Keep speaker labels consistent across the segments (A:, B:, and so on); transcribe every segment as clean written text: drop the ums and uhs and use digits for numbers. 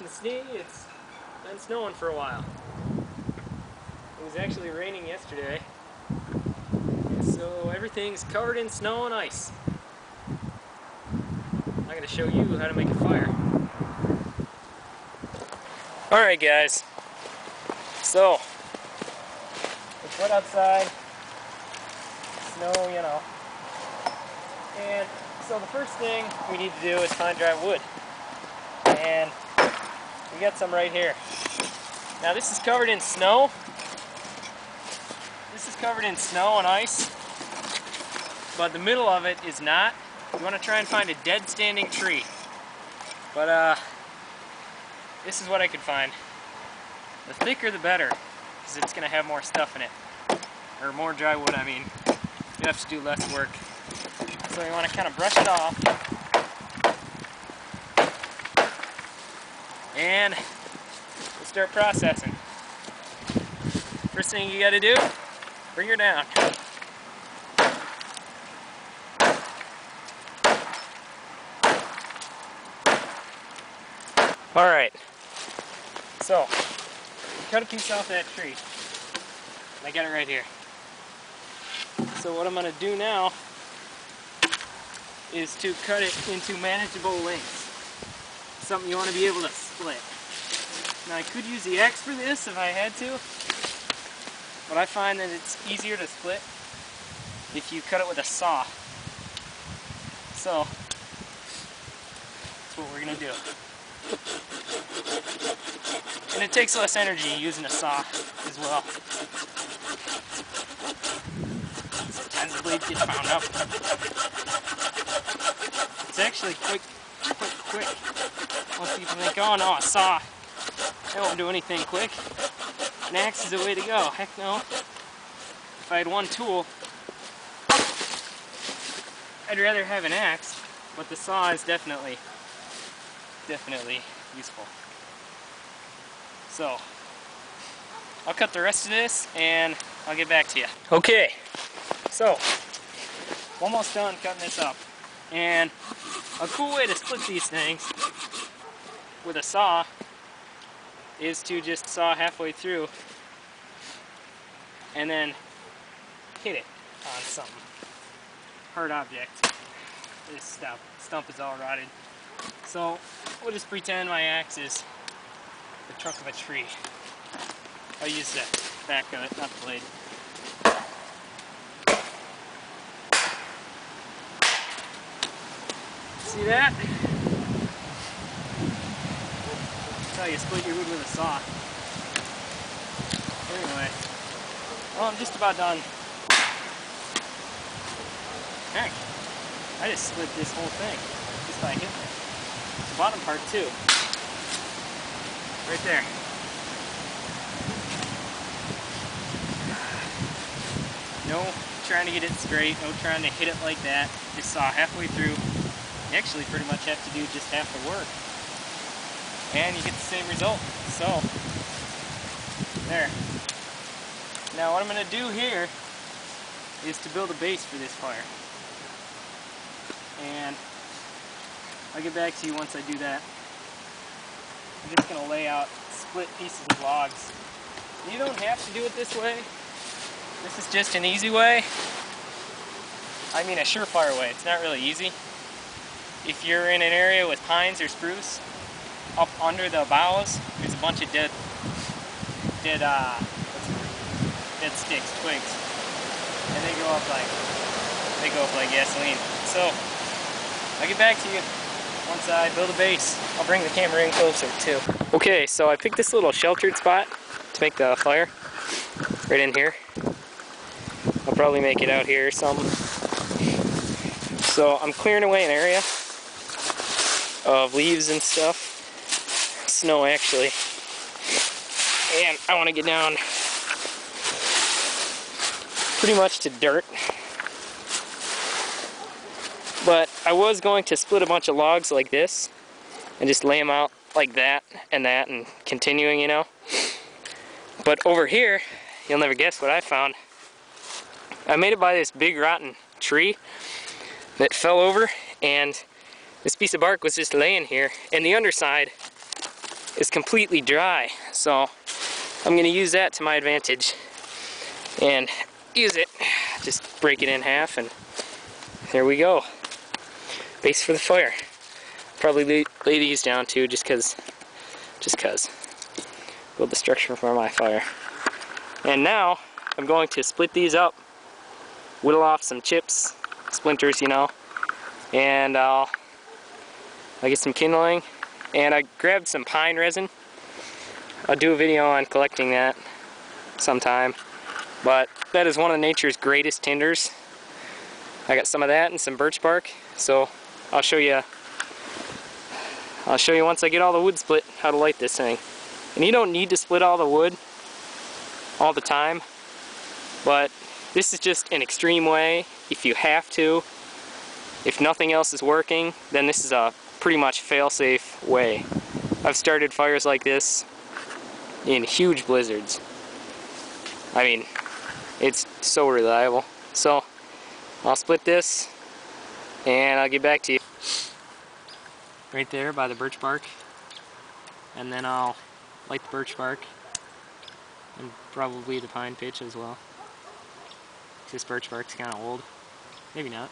A: can see, it's been snowing for a while. It was actually raining yesterday, so everything's covered in snow and ice. I'm going to show you how to make a fire. Alright guys, so it's wet outside, snow, you know, and so the first thing we need to do is find dry wood, and we got some right here. Now this is covered in snow. This is covered in snow and ice, but the middle of it is not. You want to try and find a dead standing tree, but this is what I could find. The thicker the better, because it's going to have more stuff in it. Or more dry wood, I mean. You have to do less work. So you want to kind of brush it off. And we'll start processing. First thing you got to do, bring her down. Alright, so cut a piece off that tree. I got it right here. So what I'm going to do now is to cut it into manageable lengths. Something you want to be able to split. Now I could use the axe for this if I had to, but I find that it's easier to split if you cut it with a saw. So that's what we're going to do. And it takes less energy using a saw as well. Sometimes the blades get found up. It's actually quick. Most people think, oh no, a saw, that won't do anything quick. An axe is the way to go. Heck no. If I had one tool, I'd rather have an axe, but the saw is definitely useful. So, I'll cut the rest of this and I'll get back to you. Okay, so, almost done cutting this up. And a cool way to split these things with a saw is to just saw halfway through and then hit it on something. Hard object. This stump is all rotted. So, we'll just pretend my axe is the trunk of a tree. I'll use the back of it, not the blade. See that? That's how you split your wood with a saw. Anyway, well, I'm just about done. Heck, I just split this whole thing just by hitting it. The bottom part too. Right there. No trying to get it straight, no trying to hit it like that. Just saw halfway through. You actually pretty much have to do just half the work. And you get the same result. So, there. Now what I'm going to do here is to build a base for this fire. And I'll get back to you once I do that. I'm just going to lay out split pieces of logs. You don't have to do it this way. This is just an easy way. I mean a surefire way. It's not really easy. If you're in an area with pines or spruce, up under the boughs, there's a bunch of dead sticks, twigs, and they go up like gasoline. So I'll get back to you once I build a base. I'll bring the camera in closer too. Okay, so I picked this little sheltered spot to make the fire, right in here. I'll probably make it out here or something. So I'm clearing away an area of leaves and stuff. Snow actually. And I want to get down pretty much to dirt. But I was going to split a bunch of logs like this and just lay them out like that and continuing, you know. But over here, you'll never guess what I found. I made it by this big rotten tree that fell over, and this piece of bark was just laying here, and the underside is completely dry. So I'm going to use that to my advantage and use it. Just break it in half and there we go. Base for the fire. Probably lay these down too, just cause. Build the structure for my fire. And now I'm going to split these up, whittle off some chips, splinters, you know, and I'll get some kindling. And I grabbed some pine resin. I'll do a video on collecting that sometime. But that is one of nature's greatest tinders. I got some of that and some birch bark. So I'll show you once I get all the wood split how to light this thing. And you don't need to split all the wood all the time, but this is just an extreme way. If you have to, if nothing else is working, then this is a pretty much fail-safe way. I've started fires like this in huge blizzards. I mean, it's so reliable. So I'll split this and I'll get back to you. Right there by the birch bark, and then I'll light the birch bark and probably the pine pitch as well. This birch bark's kind of old. Maybe not.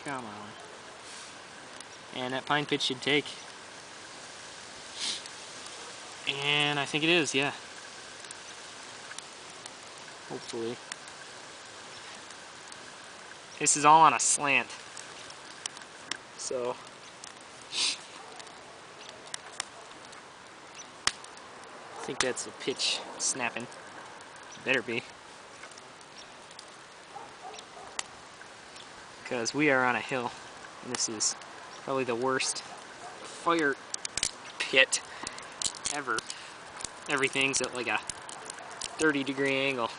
A: Come on. And that pine pitch should take. And I think it is, yeah. Hopefully. This is all on a slant. So I think that's a pitch snapping. Better be. Because we are on a hill, and this is probably the worst fire pit ever. Everything's at like a 30-degree angle.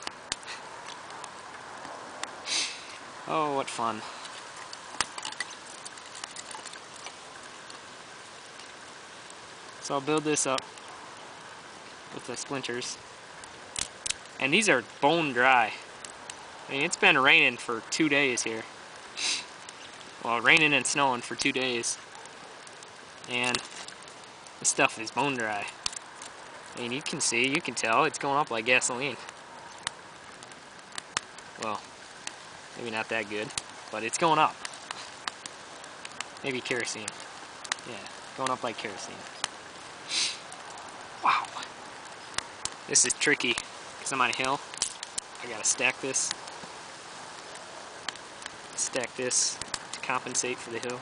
A: Oh, what fun. So I'll build this up with the splinters. And these are bone dry. I mean, it's been raining for 2 days here. Well, raining and snowing for 2 days. And this stuff is bone dry. I mean, you can tell, it's going up like gasoline. Well, maybe not that good, but it's going up. Maybe kerosene. Yeah, going up like kerosene. Wow. This is tricky, because I'm on a hill. I gotta stack this. Stack this to compensate for the hill.